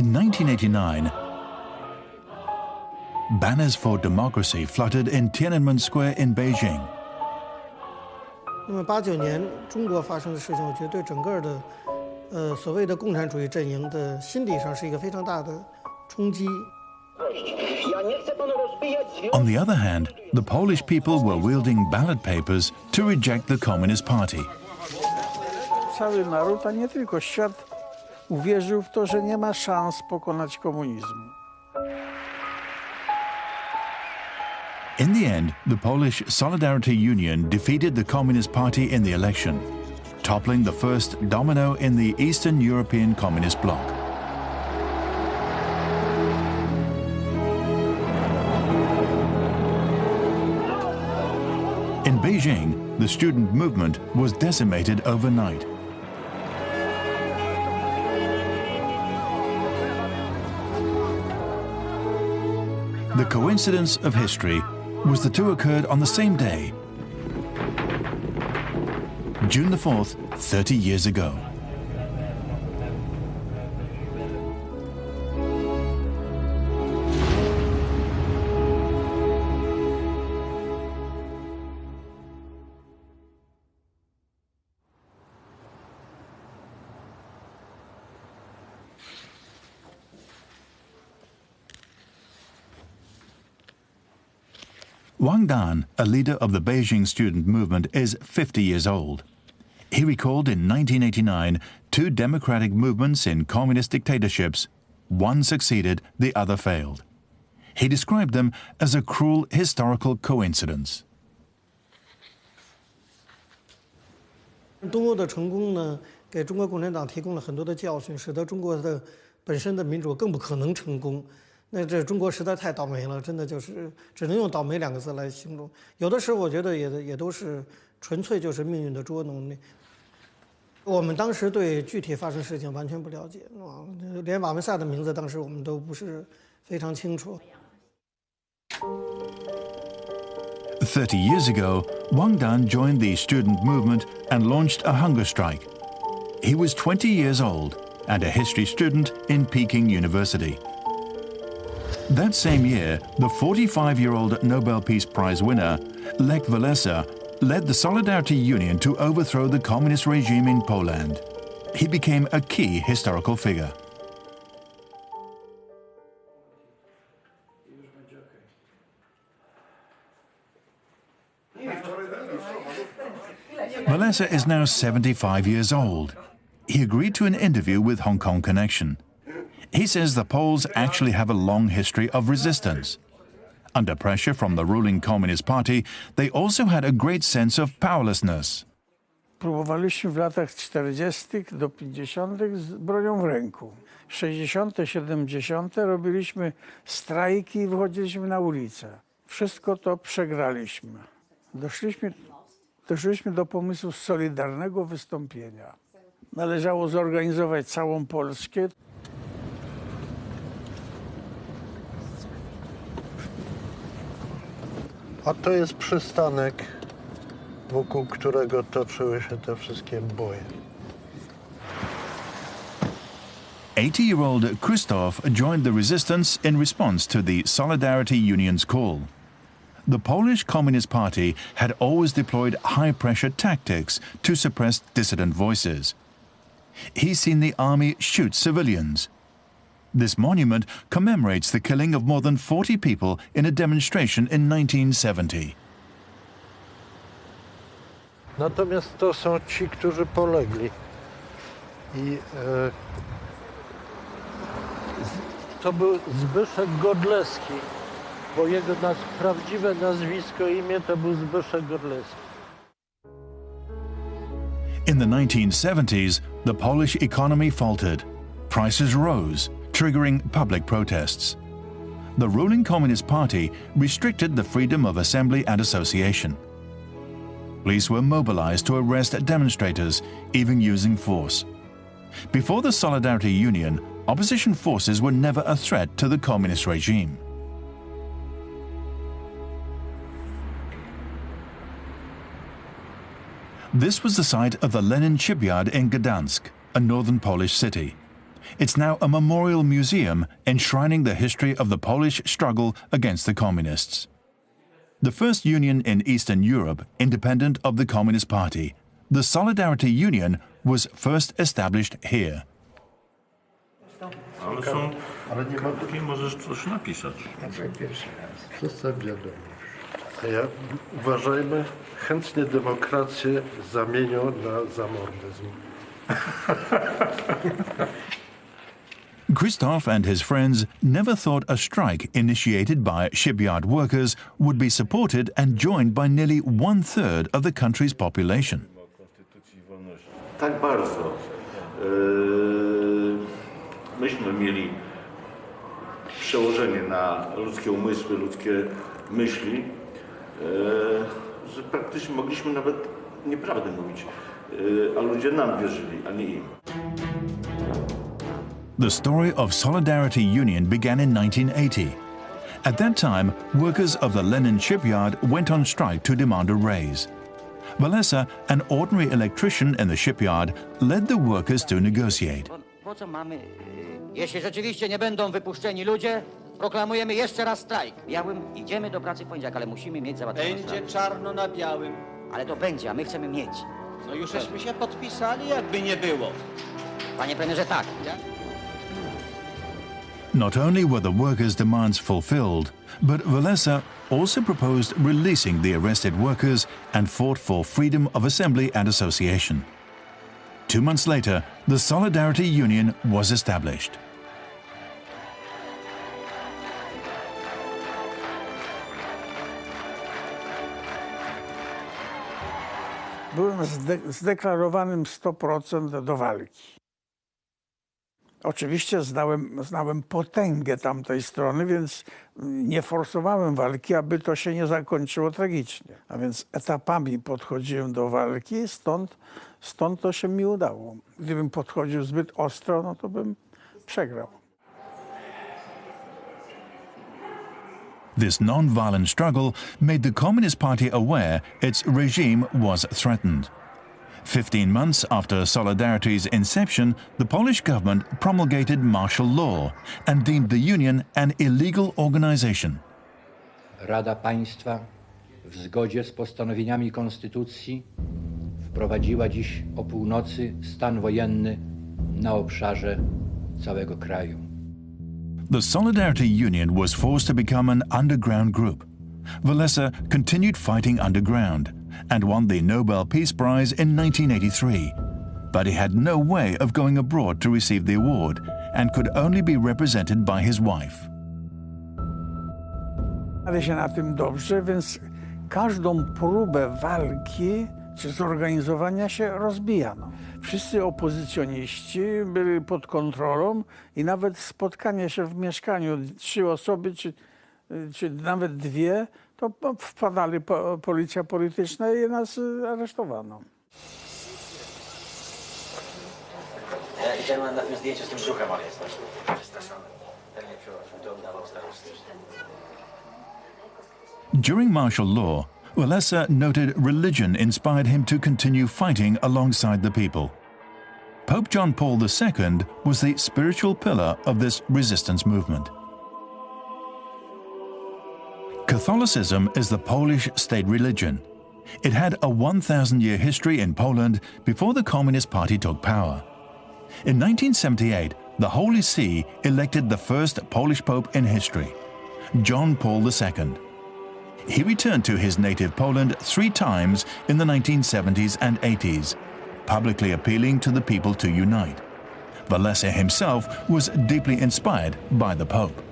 In 1989, banners for democracy fluttered in Tiananmen Square in Beijing. 那么89年中国发生的事情，我觉得对整个的所谓的共产主义阵营的心理上是一个非常大的冲击。 On the other hand, the Polish people were wielding ballot papers to reject the Communist Party. Cały naród, a nie tylko świat, uwierzył w to, że nie ma szans pokonać komunizmu. In the end, the Polish Solidarity Union defeated the Communist Party in the election, toppling the first domino in the Eastern European Communist bloc. In Beijing, the student movement was decimated overnight. The coincidence of history was the two occurred on the same day, June the 4th, 30 years ago. Wang Dan, a leader of the Beijing student movement, is 50 years old. He recalled in 1989 two democratic movements in communist dictatorships. One succeeded, the other failed. He described them as a cruel historical coincidence. 东欧的成功呢，给中国共产党提供了很多的教训，使得中国的本身的民主更不可能成功。 那这中国实在太倒霉了，真的就是只能用倒霉两个字来形容。有的时候我觉得也都是纯粹就是命运的捉弄。我们当时对具体发生事情完全不了解啊，连瓦门萨的名字当时我们都不是非常清楚。30 years ago, Wang Dan joined the student movement and launched a hunger strike. He was 20 years old and a history student in Peking University. That same year, the 45-year-old Nobel Peace Prize winner, Lech Walesa, led the Solidarity Union to overthrow the communist regime in Poland. He became a key historical figure. Walesa is now 75 years old. He agreed to an interview with Hong Kong Connection. He says the Poles actually have a long history of resistance. Under pressure from the ruling Communist Party, they also had a great sense of powerlessness. Próbowaliśmy w latach 40. do 50. z bronią w ręku. 60., 70. robiliśmy strajki i wychodziliśmy na ulicę. Wszystko to przegraliśmy. Doszliśmy do pomysłu solidarnego wystąpienia. Należało zorganizować całą Polskę. A to jest przystanek, wokół którego toczyły się te wszystkie boje. 80-year-old Krzysztof joined the resistance in response to the Solidarity Union's call. The Polish Communist Party had always deployed high-pressure tactics to suppress dissident voices. He's seen the army shoot civilians. This monument commemorates the killing of more than 40 people in a demonstration in 1970. Natomiast to są ci, którzy polegli. I to był Zbyszek Godlewski, bo jego prawdziwe nazwisko, imię to był Zbyszek Godlewski. In the 1970s, the Polish economy faltered. Prices rose, triggering public protests. The ruling Communist Party restricted the freedom of assembly and association. Police were mobilized to arrest demonstrators, even using force. Before the Solidarity Union, opposition forces were never a threat to the communist regime. This was the site of the Lenin shipyard in Gdansk, a northern Polish city. It's now a memorial museum enshrining the history of the Polish struggle against the communists. The first union in Eastern Europe independent of the Communist Party, the Solidarity Union was first established here. Ale nie ma takiej, możesz coś napisać. Przedstawiamy. Ja uważajmy, chętnie demokrację zamienią na zamordyzm. Christoph and his friends never thought a strike initiated by shipyard workers would be supported and joined by nearly 1/3 of the country's population. Tak bardzo. Myśmy mieli przełożenie na ludzkie umysły, ludzkie myśli, że praktycznie mogliśmy nawet nieprawdę mówić, a ludzie nam wierzyli, a nie im. The story of Solidarity Union began in 1980. At that time, workers of the Lenin shipyard went on strike to demand a raise. Walesa, an ordinary electrician in the shipyard, led the workers to negotiate. Po co mamy, jeśli rzeczywiście nie będą wypuszczeni ludzie, proklamujemy jeszcze raz strajk. Idziemy do pracy w poniedziałek, ale musimy mieć załatwione Będzie sprawy. czarno na białym. Ale to będzie, a my chcemy mieć. No już żeśmy się podpisali, jakby nie było. Panie premierze, tak. Not only were the workers' demands fulfilled, but Walesa also proposed releasing the arrested workers and fought for freedom of assembly and association. 2 months later, the Solidarity Union was established. Byłem zdeklarowanym 100% do walki. Oczywiście znałem potęgę tamtej strony, więc nie forsowałem walki, aby to się nie zakończyło tragicznie. A więc etapami podchodziłem do walki, stąd to się mi udało. Gdybym podchodził zbyt ostro, no to bym przegrał. This non-violent struggle made the Communist Party aware its regime was threatened. 15 months after Solidarity's inception, the Polish government promulgated martial law and deemed the union an illegal organization. Rada Państwa w zgodzie z postanowieniami Konstytucji wprowadziła dziś o północy stan wojenny na obszarze całego kraju. The Solidarity Union was forced to become an underground group. Walesa continued fighting underground and won the Nobel Peace Prize in 1983. But he had no way of going abroad to receive the award and could only be represented by his wife. Ale się na tym dobrze, więc każdą próbę walki czy zorganizowania się rozbijano. Wszyscy opozycjoniści byli pod kontrolą i nawet spotkanie się w mieszkaniu 3 osoby czy nawet 2, to wpadali policja polityczna i nas aresztowano. Ja widziałem na tym zdjęciu z tym brzuchem, ale jest przestraszony. Ten mnie przepraszam, to oddawał starości. During martial law, Walesa noted religion inspired him to continue fighting alongside the people. Pope John Paul II was the spiritual pillar of this resistance movement. Catholicism is the Polish state religion. It had a 1,000-year history in Poland before the Communist Party took power. In 1978, the Holy See elected the first Polish pope in history, John Paul II. He returned to his native Poland 3 times in the 1970s and 80s, publicly appealing to the people to unite. Walesa himself was deeply inspired by the Pope.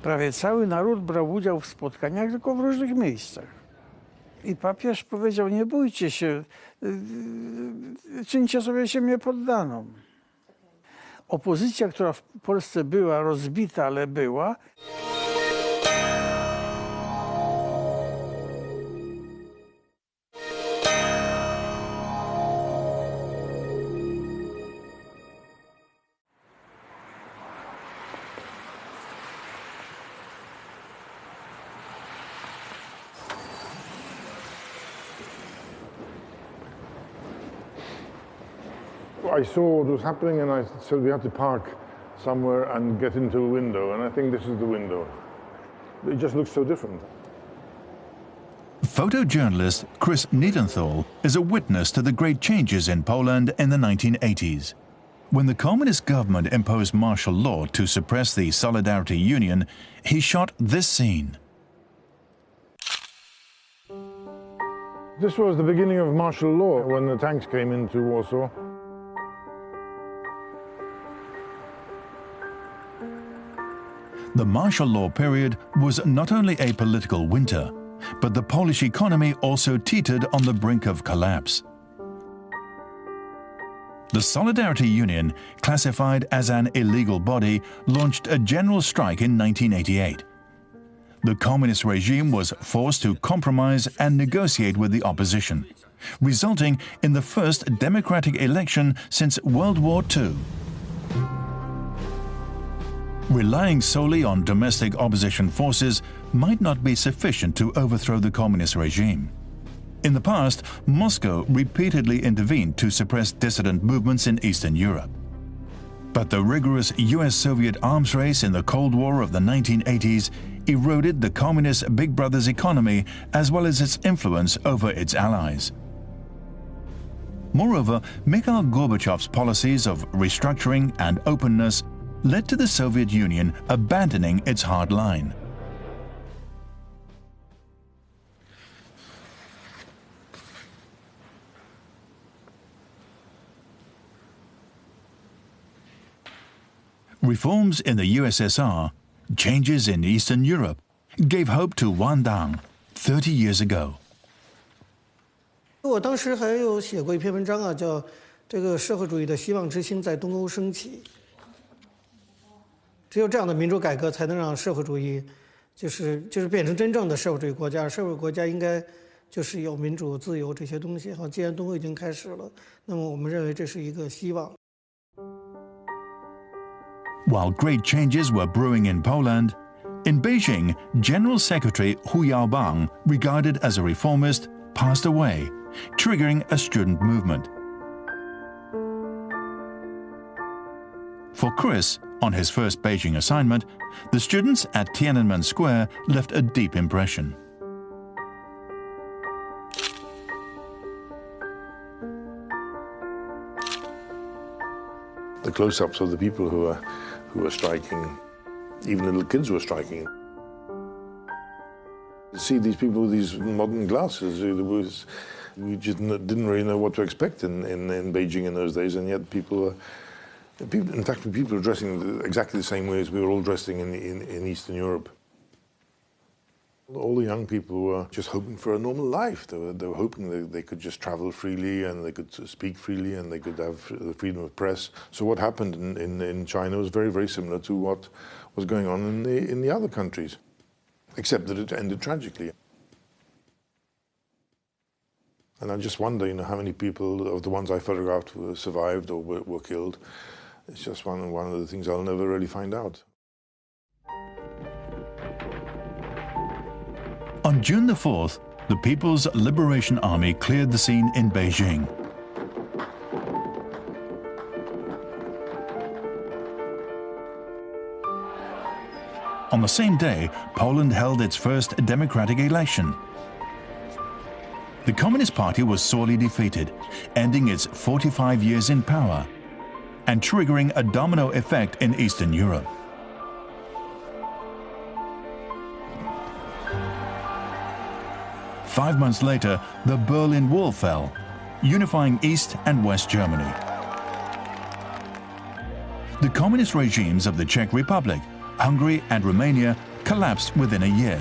Prawie cały naród brał udział w spotkaniach, tylko w różnych miejscach. I papież powiedział, nie bójcie się, czyńcie sobie ziemię poddaną. Opozycja, która w Polsce była rozbita, ale była, I saw what was happening and I said we had to park somewhere and get into a window, and I think this is the window. It just looks so different. Photojournalist Chris Niedenthal is a witness to the great changes in Poland in the 1980s. When the communist government imposed martial law to suppress the Solidarity Union, he shot this scene. This was the beginning of martial law when the tanks came into Warsaw. The martial law period was not only a political winter, but the Polish economy also teetered on the brink of collapse. The Solidarity Union, classified as an illegal body, launched a general strike in 1988. The communist regime was forced to compromise and negotiate with the opposition, resulting in the first democratic election since World War II. Relying solely on domestic opposition forces might not be sufficient to overthrow the communist regime. In the past, Moscow repeatedly intervened to suppress dissident movements in Eastern Europe. But the rigorous US-Soviet arms race in the Cold War of the 1980s eroded the communist Big Brother's economy as well as its influence over its allies. Moreover, Mikhail Gorbachev's policies of restructuring and openness led to the Soviet Union abandoning its hard line. Reforms in the USSR, changes in Eastern Europe, gave hope to Wang Dan 30 years ago. 我当时还有写过一篇文章啊，叫《这个社会主义的希望之星在东欧升起》。只有这样的民主改革，才能让社会主义就是变成真正的社会主义国家。社会主义国家应该就是有民主、自由这些东西。好，既然东欧已经开始了，那么我们认为这是一个希望。 While great changes were brewing in Poland, in Beijing, General Secretary Hu Yaobang, regarded as a reformist, passed away, triggering a student movement. For Chris, on his first Beijing assignment, the students at Tiananmen Square left a deep impression. The close-ups of the people who were striking, even little kids were striking. To see these people with these modern glasses, we just didn't really know what to expect in Beijing in those days, and yet people were dressing exactly the same way as we were all dressing in Eastern Europe. All the young people were just hoping for a normal life. They were hoping that they could just travel freely and they could speak freely and they could have the freedom of press. So what happened in China was very, very similar to what was going on in the other countries, except that it ended tragically. And I just wonder, how many people of the ones I photographed survived or were killed. It's just one of the things I'll never really find out. On June the 4th, the People's Liberation Army cleared the scene in Beijing. On the same day, Poland held its first democratic election. The Communist Party was sorely defeated, ending its 45 years in power and triggering a domino effect in Eastern Europe. Five months later, the Berlin Wall fell, unifying East and West Germany. The communist regimes of the Czech Republic, Hungary and Romania collapsed within a year.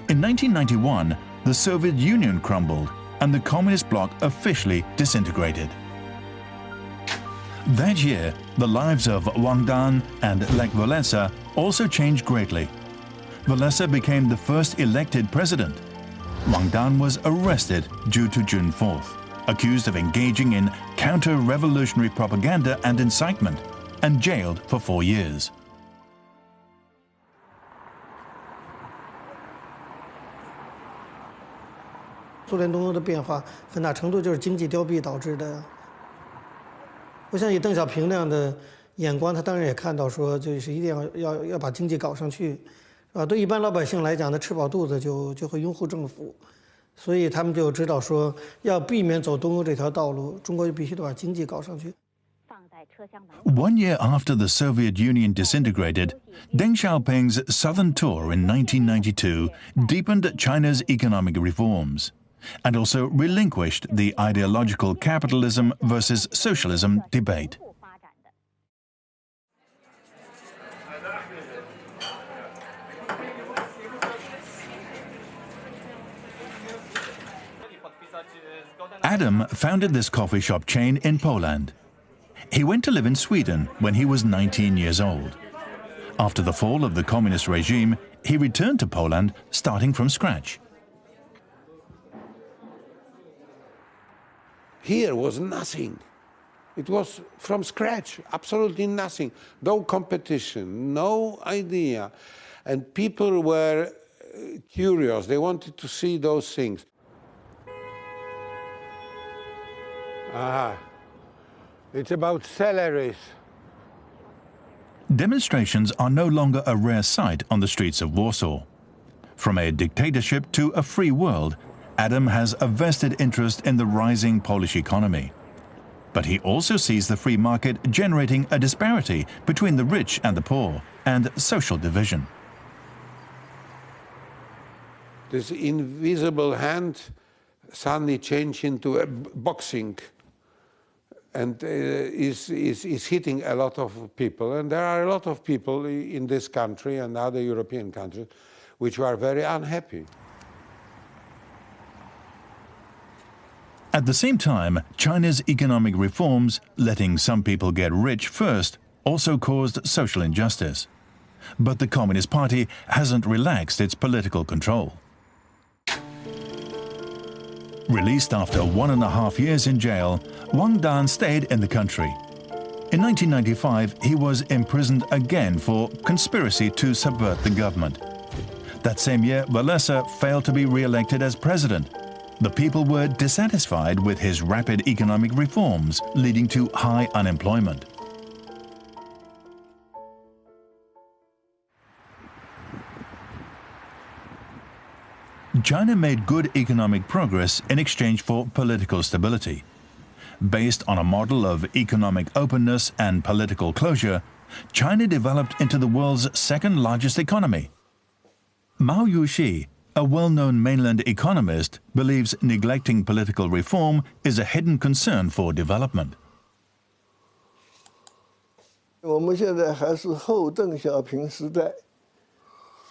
In 1991, the Soviet Union crumbled and the communist bloc officially disintegrated. That year, the lives of Wang Dan and Lech Walesa also changed greatly. Walesa became the first elected president. Wang Dan was arrested due to June 4th, accused of engaging in counter-revolutionary propaganda and incitement, and jailed for 4 years. 苏联东欧的变化很大程度就是经济凋敝导致的。我想以邓小平那样的眼光，他当然也看到说，就是一定要把经济搞上去，对一般老百姓来讲，他吃饱肚子就会拥护政府，所以他们就知道说，要避免走东欧这条道路，中国就必须得把经济搞上去。1 year after the Soviet Union disintegrated, Deng Xiaoping's southern tour in 1992 deepened China's economic reforms and also relinquished the ideological capitalism versus socialism debate. Adam founded this coffee shop chain in Poland. He went to live in Sweden when he was 19 years old. After the fall of the communist regime, he returned to Poland, starting from scratch. Here was nothing. It was from scratch, absolutely nothing. No competition, no idea. And people were curious. They wanted to see those things. It's about salaries. Demonstrations are no longer a rare sight on the streets of Warsaw. From a dictatorship to a free world, Adam has a vested interest in the rising Polish economy. But he also sees the free market generating a disparity between the rich and the poor, and social division. This invisible hand suddenly changed into a boxing, and is hitting a lot of people. And there are a lot of people in this country and other European countries which are very unhappy. At the same time, China's economic reforms, letting some people get rich first, also caused social injustice. But the Communist Party hasn't relaxed its political control. Released after 1.5 years in jail, Wang Dan stayed in the country. In 1995, he was imprisoned again for conspiracy to subvert the government. That same year, Walesa failed to be re-elected as president. The people were dissatisfied with his rapid economic reforms, leading to high unemployment. China made good economic progress in exchange for political stability. Based on a model of economic openness and political closure, China developed into the world's second largest economy. Mao Yuxi, a well-known mainland economist, believes neglecting political reform is a hidden concern for development. 我们现在还是后邓小平时代，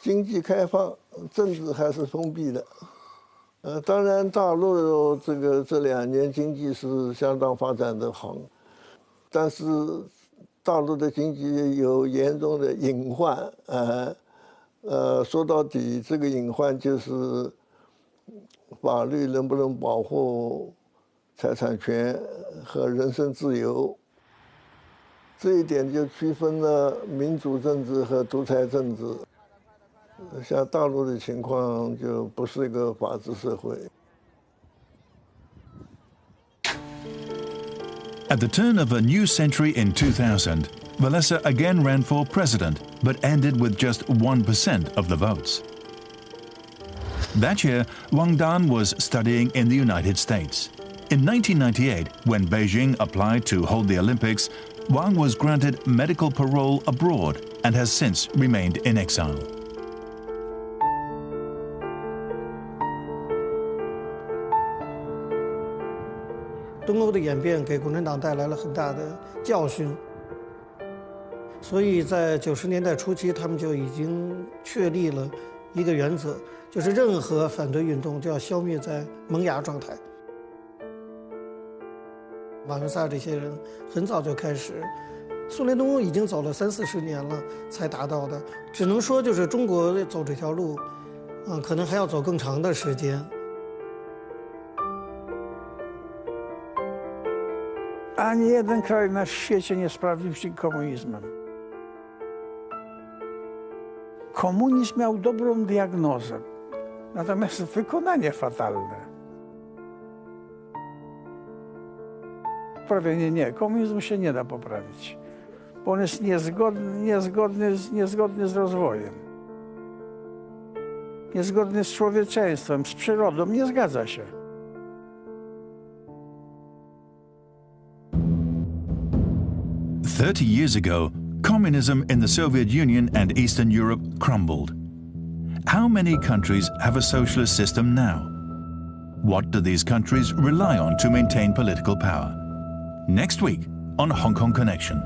经济开放，政治还是封闭的。当然大陆这2年经济是相当发展的好，但是大陆的经济有严重的隐患，说到底这个隐患就是法律能不能保护财产权和人身自由。 这一点就区分了民主政治和独裁政治。像大陆的情况就不是一个法治社会。At the turn of a new century in 2000, Walesa again ran for president, but ended with just 1% of the votes. That year, Wang Dan was studying in the United States. In 1998, when Beijing applied to hold the Olympics, Wang was granted medical parole abroad and has since remained in exile. "东欧的演变给共产党带来了很大的教训，所以在90年代初期，他们就已经确立了一个原则，就是任何反对运动就要消灭在萌芽状态。 马文萨这些人很早就开始，苏联东欧已经走了30-40年了才达到的，只能说就是中国走这条路，可能还要走更长的时间。Ani jeden kraj na świecie nie sprawdził się komunizmem. Komunizm miał dobrą diagnozę, natomiast wykonanie fatalne. poprawienie. Nie, komunizmu się nie da poprawić, bo on jest niezgodny z rozwojem, niezgodny z człowieczeństwem, z przyrodą, nie zgadza się. "30 years ago, communism in the Soviet Union and Eastern Europe crumbled. How many countries have a socialist system now? What do these countries rely on to maintain political power?" Next week on Hong Kong Connection.